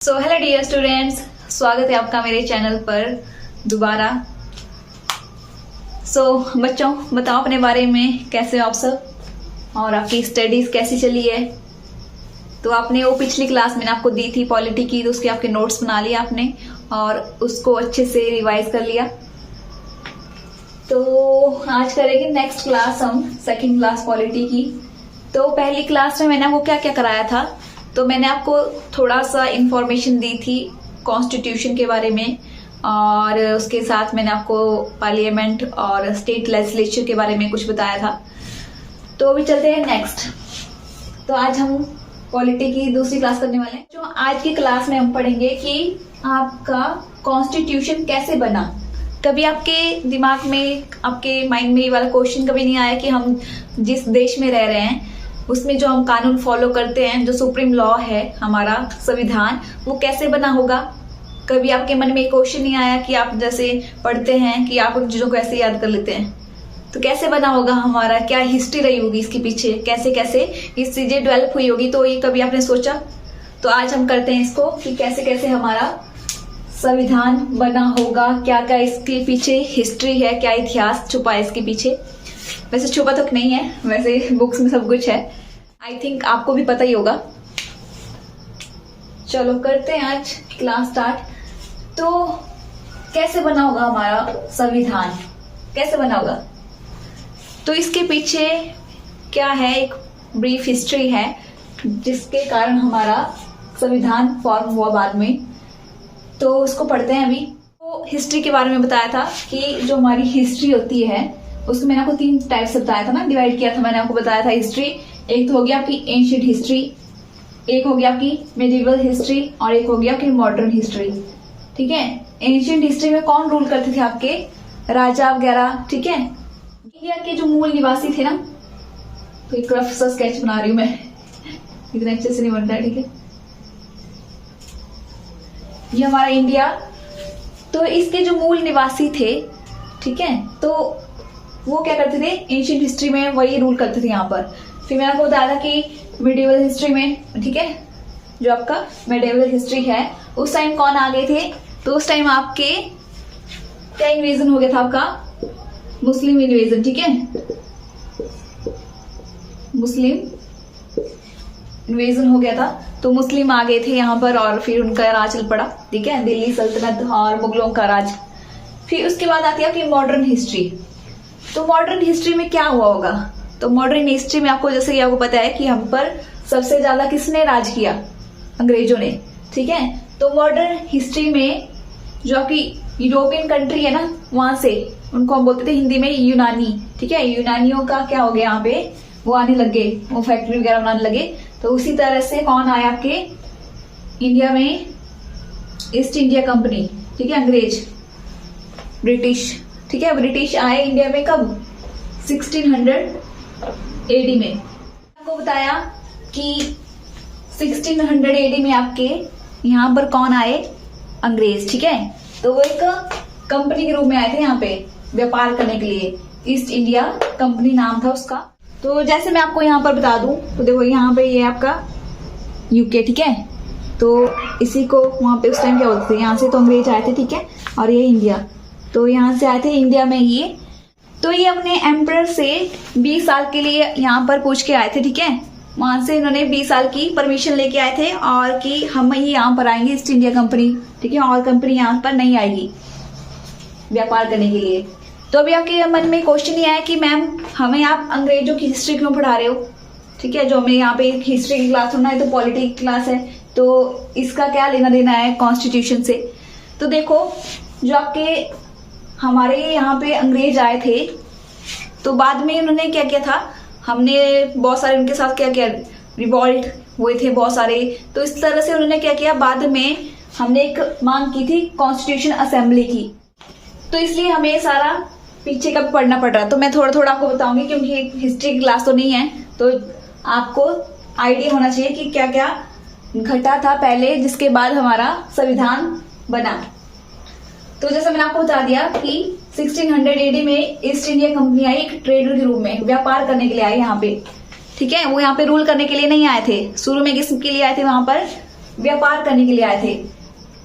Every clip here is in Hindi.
सो हेलो डियर स्टूडेंट्स, स्वागत है आपका मेरे चैनल पर दोबारा। बच्चों, बताओ अपने बारे में, कैसे हो आप सब और आपकी स्टडीज कैसी चली है। तो आपने वो पिछली क्लास मैंने आपको दी थी पॉलिटी की, तो उसके आपके नोट्स बना लिए आपने और उसको अच्छे से रिवाइज कर लिया। तो आज करेंगे नेक्स्ट क्लास हम सेकंड क्लास पॉलिटी की। तो पहली क्लास में मैंने आपको क्या क्या कराया था, तो मैंने आपको थोड़ा सा इंफॉर्मेशन दी थी कॉन्स्टिट्यूशन के बारे में और उसके साथ मैंने आपको पार्लियामेंट और स्टेट लेजिस्लेचर के बारे में कुछ बताया था। तो अभी चलते हैं नेक्स्ट। तो आज हम पॉलिटी की दूसरी क्लास करने वाले हैं। जो आज की क्लास में हम पढ़ेंगे कि आपका कॉन्स्टिट्यूशन कैसे बना। कभी आपके दिमाग में, आपके माइंड में ये वाला क्वेश्चन कभी नहीं आया कि हम जिस देश में रह रहे हैं उसमें जो हम कानून फॉलो करते हैं, जो सुप्रीम लॉ है हमारा संविधान, वो कैसे बना होगा। कभी आपके मन में क्वेश्चन नहीं आया कि आप जैसे पढ़ते हैं कि आप उन चीजों को ऐसे याद कर लेते हैं, तो कैसे बना होगा हमारा, क्या हिस्ट्री रही होगी इसके पीछे, कैसे कैसे ये चीजें डेवलप हुई होगी। तो ये कभी आपने सोचा? तो आज हम करते हैं इसको कि कैसे कैसे हमारा संविधान बना होगा, क्या क्या इसके पीछे हिस्ट्री है, क्या इतिहास छुपा है इसके पीछे। वैसे छुपा तो नहीं है, वैसे बुक्स में सब कुछ है, आई थिंक आपको भी पता ही होगा। चलो करते हैं आज क्लास स्टार्ट। तो कैसे बना होगा हमारा संविधान, कैसे बना होगा, तो इसके पीछे क्या है, एक ब्रीफ हिस्ट्री है जिसके कारण हमारा संविधान फॉर्म हुआ बाद में। तो उसको पढ़ते हैं अभी। तो हिस्ट्री के बारे में बताया था कि जो हमारी हिस्ट्री होती है उसको मैंने आपको 3 टाइप से बताया था ना, डिवाइड किया था। मैंने आपको बताया था हिस्ट्री, एक तो हो गया आपकी एंशिएंट हिस्ट्री, एक हो गया आपकी मेडिवल हिस्ट्री और एक हो गया आपकी मॉडर्न हिस्ट्री। ठीक है, एंशिएंट हिस्ट्री में कौन रूल करते थे, आपके राजा वगैरह। ठीक है, इंडिया के जो मूल निवासी थे ना, तो एक रफ सा स्केच बना रही हूं मैं, इतना अच्छे से नहीं बन रहा है। ठीक है, ये हमारा इंडिया, तो इसके जो मूल निवासी थे, ठीक है, तो वो क्या करते थे, एंशिएंट हिस्ट्री में वही रूल करते थे यहाँ पर। फिर मैंने आपको बताया था कि मेडिवल हिस्ट्री में, ठीक है, जो आपका मेडिवल हिस्ट्री है, उस टाइम कौन आ गए थे, तो उस टाइम आपके क्या इन्वेजन हो गया था, आपका मुस्लिम इन्वेजन। ठीक है, मुस्लिम इन्वेजन हो गया था, तो मुस्लिम आ गए थे यहाँ पर और फिर उनका राज चल पड़ा। ठीक है, दिल्ली सल्तनत और मुगलों का राज। फिर उसके बाद आती है आपकी मॉडर्न हिस्ट्री। तो मॉडर्न हिस्ट्री में क्या हुआ होगा, तो मॉडर्न हिस्ट्री में आपको जैसे कि आपको पता है कि हम पर सबसे ज्यादा किसने राज किया, अंग्रेजों ने। ठीक है, तो मॉडर्न हिस्ट्री में जो आपकी यूरोपियन कंट्री है ना, वहां से उनको हम बोलते थे हिंदी में यूनानी। ठीक है, यूनानियों का क्या हो गया, यहाँ पे वो आने लगे, वो फैक्ट्री वगैरह बनाने लगे। तो उसी तरह से कौन आया आपके इंडिया में, ईस्ट इंडिया कंपनी। ठीक है, अंग्रेज, ब्रिटिश। ठीक है, ब्रिटिश आए इंडिया में कब, 1600 AD में। आपको बताया कि 1600 AD में आपके यहाँ पर कौन आए, अंग्रेज। ठीक है, तो वो एक कंपनी के रूप में आए थे यहाँ पे व्यापार करने के लिए, ईस्ट इंडिया कंपनी नाम था उसका। तो जैसे मैं आपको यहाँ पर बता दूं, तो देखो यहाँ पे ये आपका यूके। ठीक है, तो इसी को वहां पे उस टाइम क्या बोलते थे, यहाँ से तो अंग्रेज आए थे। ठीक है, और ये इंडिया, तो यहाँ से आए थे इंडिया में ये। तो ये अपने एम्परर से 20 साल के लिए यहाँ पर पूछ के आए थे। ठीक है, वहां से इन्होंने 20 साल की परमिशन लेके आए थे और कि हम ही यहाँ पर आएंगे, ईस्ट इंडिया कंपनी। ठीक है, और कंपनी यहाँ पर नहीं आएगी व्यापार करने के लिए। तो अभी आपके मन में क्वेश्चन नहीं आया कि मैम हमें आप अंग्रेजों की हिस्ट्री क्यों पढ़ा रहे हो। ठीक है, जो हमें यहाँ पे हिस्ट्री की क्लास होना है, तो पॉलिटी की क्लास है, तो इसका क्या लेना देना है कॉन्स्टिट्यूशन से। तो देखो, जो आपके हमारे यहाँ पे अंग्रेज आए थे, तो बाद में उन्होंने क्या किया था, हमने बहुत सारे उनके साथ क्या किया, रिवॉल्ट हुए थे बहुत सारे। तो इस तरह से उन्होंने क्या किया, बाद में हमने एक मांग की थी कॉन्स्टिट्यूशन असेंबली की। तो इसलिए हमें सारा पीछे का पढ़ना पड़ रहा है। तो मैं थोड़ा थोड़ा आपको बताऊंगी, क्योंकि हिस्ट्री की क्लास तो नहीं है, तो आपको आइडिया होना चाहिए कि क्या क्या घटा था पहले, जिसके बाद हमारा संविधान बना। तो जैसे मैंने आपको बता दिया कि 1600 AD में ईस्ट इंडिया कंपनी आई, एक ट्रेडर के रूप में व्यापार करने के लिए आई यहाँ पे। ठीक है, वो यहाँ पे रूल करने के लिए नहीं आए थे, शुरू में किसके लिए आए थे, वहां पर व्यापार करने के लिए आए थे।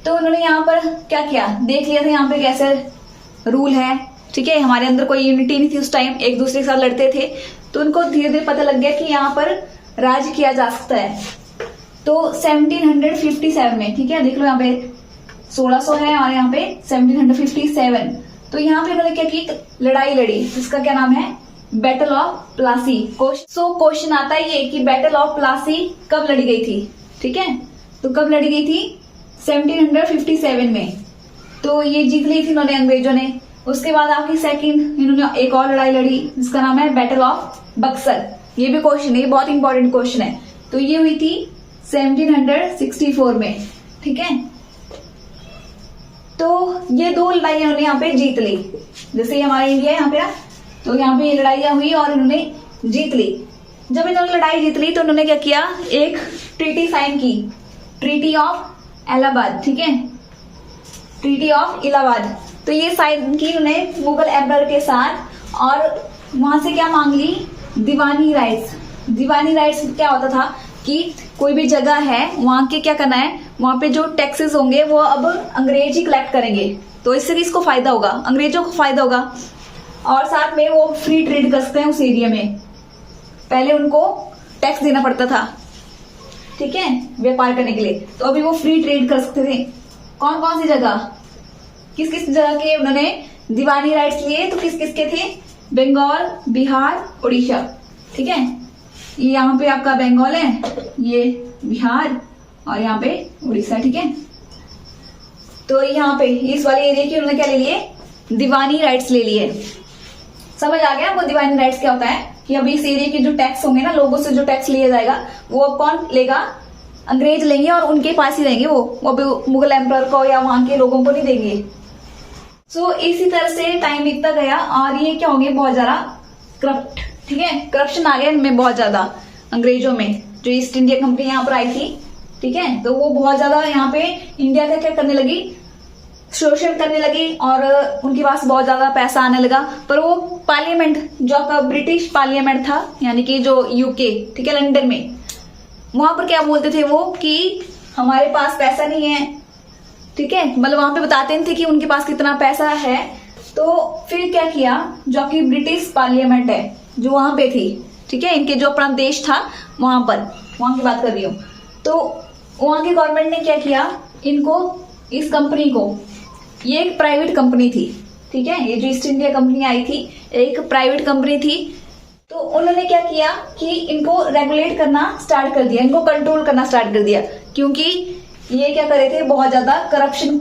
तो उन्होंने यहाँ पर क्या किया, देख लिया था यहाँ पे कैसे रूल है, ठीक है। हमारे अंदर कोई यूनिटी नहीं थी उस टाइम, एक दूसरे के साथ लड़ते थे। तो उनको धीरे धीरे पता लग गया कि यहाँ पर राज किया जा सकता है। तो 1757 में, ठीक है, देख लो यहाँ पे 1600 है और यहाँ पे 1757। तो यहाँ पे उन्होंने क्या की, लड़ाई लड़ी, जिसका क्या नाम है, battle of Plassey. So question आता है ये कि बैटल ऑफ प्लासी कब लड़ी गई थी, ठीक है। तो कब लड़ी गई थी, 1757 में। तो ये जीत ली थी इन्होंने, अंग्रेजों ने। उसके बाद आपकी सेकंड इन्होंने एक और लड़ाई लड़ी, जिसका नाम है बैटल ऑफ बक्सर। ये भी क्वेश्चन है, ये बहुत इंपॉर्टेंट क्वेश्चन है। तो ये हुई थी 1764 में, ठीक है। तो ये दो लड़ाई इन्होंने यहाँ पे जीत ली। जैसे हमारा इंडिया है यहाँ पे, तो यहाँ पे लड़ाइयां हुई और इन्होंने जीत ली। जब इन्होंने लड़ाई जीत ली तो उन्होंने क्या किया, एक ट्रीटी साइन की, ट्रीटी ऑफ इलाहाबाद, ठीक है, ट्रीटी ऑफ इलाहाबाद। तो ये साइन की उन्होंने मुगल एम्पायर के साथ, और वहां से क्या मांग ली, दीवानी राइट्स। दीवानी राइट्स क्या होता था कि कोई भी जगह है, वहां के क्या करना है, वहां पे जो टैक्सेस होंगे वो अब अंग्रेज ही कलेक्ट करेंगे। तो इससे किसको फायदा होगा, अंग्रेजों को फायदा होगा। और साथ में वो फ्री ट्रेड कर सकते हैं उस एरिया में। पहले उनको टैक्स देना पड़ता था, ठीक है, व्यापार करने के लिए। तो अभी वो फ्री ट्रेड कर सकते थे। कौन कौन सी जगह, किस किस जगह के उन्होंने दीवानी राइट्स लिए, तो किस किस के थे, बंगाल, बिहार, उड़ीसा, ठीक है। ये यहाँ पे आपका बंगाल है, ये बिहार और यहाँ पे उड़ीसा, ठीक है। तो यहाँ पे इस वाले एरिया की उन्होंने क्या ले लिए, दीवानी राइट्स ले लिए। समझ आ गया आपको दीवानी राइट्स क्या होता है, कि अभी इस एरिया के जो टैक्स होंगे ना, लोगों से जो टैक्स लिया जाएगा, वो अब कौन लेगा, अंग्रेज लेंगे और उनके पास ही रहेंगे। वो अभी मुगल एम्पायर को या वहां के लोगों को नहीं देंगे। सो इसी तरह से टाइम बीतता गया और ये क्या होंगे, बहुत ज्यादा करप्ट, ठीक है, करप्शन आ गया इनमें बहुत ज्यादा, अंग्रेजों में। जो ईस्ट इंडिया कंपनी यहाँ पर आई थी, ठीक है, तो वो बहुत ज्यादा यहाँ पे इंडिया का क्या करने लगी, शोषण करने लगी और उनके पास बहुत ज्यादा पैसा आने लगा। पर वो पार्लियामेंट जो आपका ब्रिटिश पार्लियामेंट था, यानी कि जो यूके, ठीक है, लंदन में, वहां पर क्या बोलते थे वो कि हमारे पास पैसा नहीं है, ठीक है, मतलब वहां पे बताते नहीं थे कि उनके पास कितना पैसा है। तो फिर क्या किया, जो आपकी ब्रिटिश पार्लियामेंट है जो वहां पे थी, ठीक है, इनके जो अपना देश था वहां पर, वहां की बात कर रही हूँ। तो वहां की गवर्नमेंट ने क्या किया, इनको, इस कंपनी को, ये एक प्राइवेट कंपनी थी, ठीक है, ये जो ईस्ट इंडिया कंपनी आई थी एक प्राइवेट कंपनी थी। तो उन्होंने क्या किया कि इनको रेगुलेट करना स्टार्ट कर दिया, इनको कंट्रोल करना स्टार्ट कर दिया, क्योंकि ये क्या कर रहे थे, बहुत ज्यादा करप्शन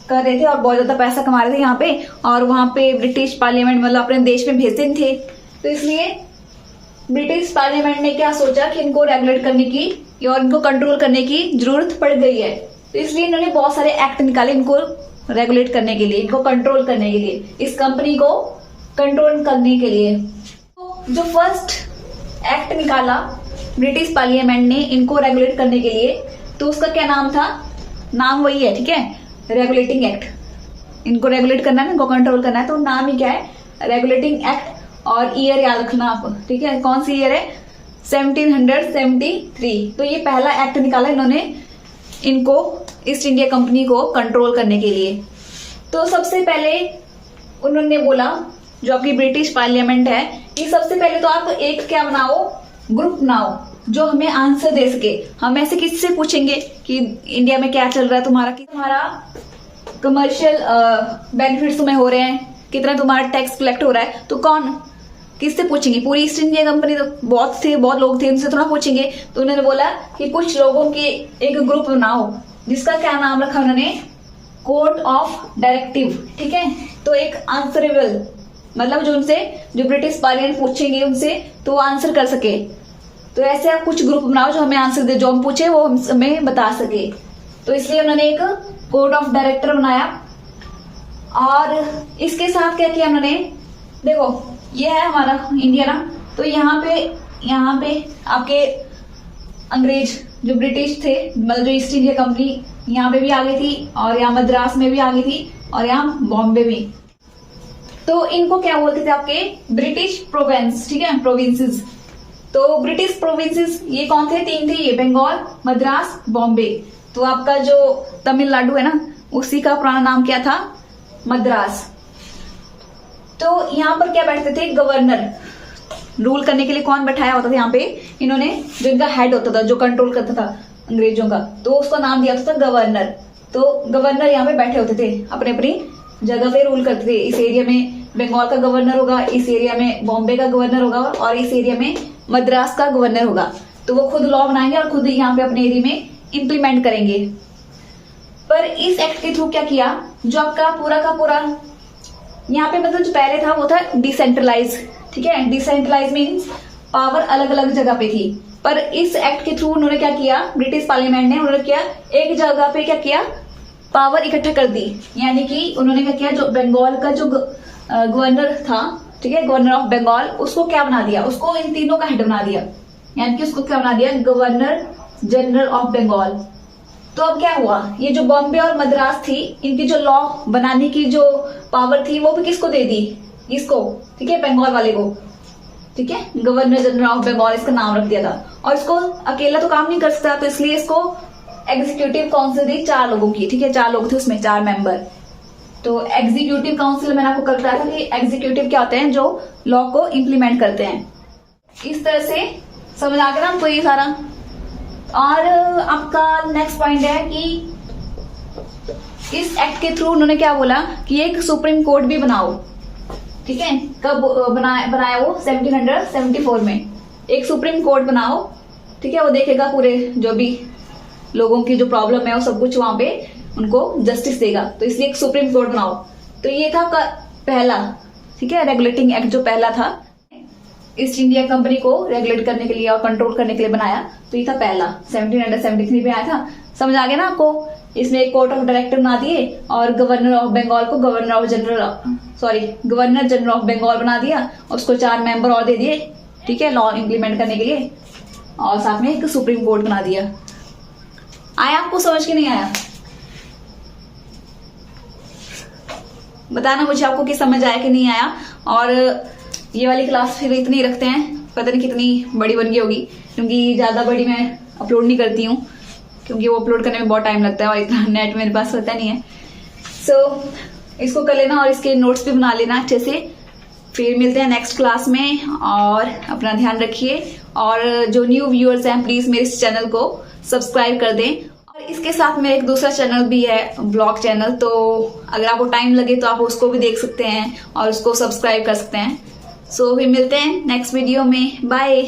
कर रहे थे और बहुत ज्यादा पैसा कमा रहे थे यहाँ पे। और वहां पे ब्रिटिश पार्लियामेंट मतलब अपने देश में भेजते थे। तो इसलिए ब्रिटिश पार्लियामेंट ने क्या सोचा कि इनको रेगुलेट करने की और इनको कंट्रोल करने की जरूरत पड़ गई है। तो इसलिए इन्होंने बहुत सारे एक्ट निकाले इनको रेगुलेट करने के लिए, इनको कंट्रोल करने के लिए, इस कंपनी को कंट्रोल करने के लिए। तो जो फर्स्ट एक्ट निकाला ब्रिटिश पार्लियामेंट ने इनको रेगुलेट करने के लिए, तो उसका क्या नाम था, नाम वही है, ठीक है, रेगुलेटिंग एक्ट। इनको रेगुलेट करना है, इनको कंट्रोल करना है, तो नाम ही क्या है, रेगुलेटिंग एक्ट। और ईयर याद रखना आप, ठीक है, कौन सी ईयर है, 1773। तो ये पहला एक्ट निकाला इन्होंने इनको, ईस्ट इंडिया कंपनी को कंट्रोल करने के लिए। तो सबसे पहले उन्होंने बोला, जो आपकी ब्रिटिश पार्लियामेंट है, कि सबसे पहले तो आप एक क्या बनाओ, ग्रुप बनाओ जो हमें आंसर दे सके। हम ऐसे किससे पूछेंगे कि इंडिया में क्या चल रहा है तुम्हारा, कि तुम्हारा कमर्शियल बेनिफिट्स तुम्हें हो रहे हैं, कितना तुम्हारा टैक्स कलेक्ट हो रहा है, तो कौन, किससे पूछेंगे, पूरी ईस्ट इंडिया कंपनी तो बहुत लोग थे, उनसे थोड़ा पूछेंगे। तो उन्होंने बोला कि कुछ लोगों के एक ग्रुप बनाओ, जिसका क्या नाम रखा उन्होंने, कोर्ट ऑफ डायरेक्टिव, ठीक है। तो एक आंसरेबल, मतलब जो उनसे, जो ब्रिटिश पार्लियामेंट पूछेंगे उनसे, तो वो आंसर कर सके। तो ऐसे आप कुछ ग्रुप बनाओ जो हमें आंसर दे, जो हम पूछे वो हमें बता सके। तो इसलिए उन्होंने एक कोर्ट ऑफ डायरेक्टर बनाया। और इसके साथ क्या किया उन्होंने, देखो ये है हमारा इंडिया ना, तो यहाँ पे आपके अंग्रेज जो ब्रिटिश थे, मतलब जो ईस्ट इंडिया कंपनी यहाँ पे भी आ गई थी, और यहाँ मद्रास में भी आ गई थी, और यहाँ बॉम्बे में। तो इनको क्या बोलते थे, आपके ब्रिटिश प्रोविंस, ठीक है, प्रोविंसेस। तो ब्रिटिश प्रोविंसेस ये कौन थे, तीन थे, ये बंगाल, मद्रास, बॉम्बे। तो आपका जो तमिलनाडु है ना, उसी का पुराना नाम क्या था? मद्रास। तो यहाँ पर क्या बैठते थे? गवर्नर। रूल करने के लिए कौन बैठाया होता था यहाँ पे? इन्होंने, जो इनका हेड होता था, जो कंट्रोल करता था अंग्रेजों का, तो उसका नाम दिया होता था गवर्नर। तो गवर्नर यहाँ पे बैठे होते थे, अपने अपनी जगह पे रूल करते थे। इस एरिया में बंगाल का गवर्नर होगा, इस एरिया में बॉम्बे का गवर्नर होगा, और इस एरिया में मद्रास का गवर्नर होगा। तो वो खुद लॉ बनाएंगे और खुद यहाँ पे अपने एरिया में इम्प्लीमेंट करेंगे। पर इस एक्ट के थ्रू क्या किया, जो आपका पूरा का पूरा यहाँ पे मतलब जो पहले था वो था डिसेंट्रलाइज, ठीक है। डिसेंट्रलाइज मीन्स पावर अलग अलग जगह पे थी। पर इस एक्ट के थ्रू उन्होंने क्या किया, ब्रिटिश पार्लियामेंट ने उन्होंने क्या, एक जगह पे क्या किया, पावर इकट्ठा कर दी। यानी कि उन्होंने क्या किया, जो बंगाल का जो गवर्नर था, ठीक है, गवर्नर ऑफ बंगाल, उसको क्या बना दिया, उसको इन तीनों का हेड बना दिया। यानी कि उसको क्या बना दिया, गवर्नर जनरल ऑफ बंगाल। तो अब क्या हुआ, ये जो बॉम्बे और मद्रास थी, इनकी जो लॉ बनाने की जो पावर थी वो भी किसको दे दी, इसको, ठीक है, बंगाल वाले को, ठीक है, गवर्नर जनरल ऑफ बंगाल इसका नाम रख दिया था। और इसको अकेला तो काम नहीं कर सकता, तो इसलिए इसको एग्जीक्यूटिव काउंसिल दी 4 लोगों की, ठीक है, 4 लोग थे उसमें, 4 मेंबर। तो एग्जीक्यूटिव काउंसिल मैंने आपको कल बताया था कि एग्जीक्यूटिव क्या होते हैं, जो लॉ को इम्प्लीमेंट करते हैं। इस तरह से समझ आ गया ना आपको ये सारा। और आपका नेक्स्ट पॉइंट है कि इस एक्ट के थ्रू उन्होंने क्या बोला कि एक सुप्रीम कोर्ट भी बनाओ, ठीक है। कब बनाया वो? 1774 में एक सुप्रीम कोर्ट बनाओ, ठीक है। वो देखेगा पूरे जो भी लोगों की जो प्रॉब्लम है वो सब कुछ वहां पे उनको जस्टिस देगा। तो इसलिए एक सुप्रीम कोर्ट बनाओ। तो ये था पहला, ठीक है, रेगुलेटिंग एक्ट जो पहला था, ईस्ट इंडिया कंपनी को रेगुलेट करने के लिए और कंट्रोल करने के लिए बनाया। तो ये था पहला, 1773 में आया था। समझ आ गया ना आपको? इसमें एक कोर्ट ऑफ डायरेक्टर बना दिए और गवर्नर ऑफ बंगाल को गवर्नर जनरल ऑफ बंगाल बना दिया, उसको 4 मेंबर और दे दिए, ठीक है, लॉ इम्प्लीमेंट करने के लिए, और साथ में एक सुप्रीम कोर्ट बना दिया। आया आपको समझ के नहीं आया? बताना मुझे आपको कि समझ आया कि नहीं आया। और ये वाली क्लास फिर इतनी रखते हैं, पता नहीं कितनी बड़ी बन गई होगी, क्योंकि ज्यादा बड़ी मैं अपलोड नहीं करती हूँ, क्योंकि वो अपलोड करने में बहुत टाइम लगता है और इतना नेट मेरे पास होता नहीं है। सो इसको कर लेना और इसके नोट्स भी बना लेना अच्छे से। फिर मिलते हैं नेक्स्ट क्लास में, और अपना ध्यान रखिए। और जो न्यू व्यूअर्स हैं प्लीज मेरे इस चैनल को सब्सक्राइब कर दें। और इसके साथ मेरा एक दूसरा चैनल भी है, ब्लॉग चैनल, तो अगर आपको टाइम लगे तो आप उसको भी देख सकते हैं और उसको सब्सक्राइब कर सकते हैं। सो फिर मिलते हैं नेक्स्ट वीडियो में, बाय।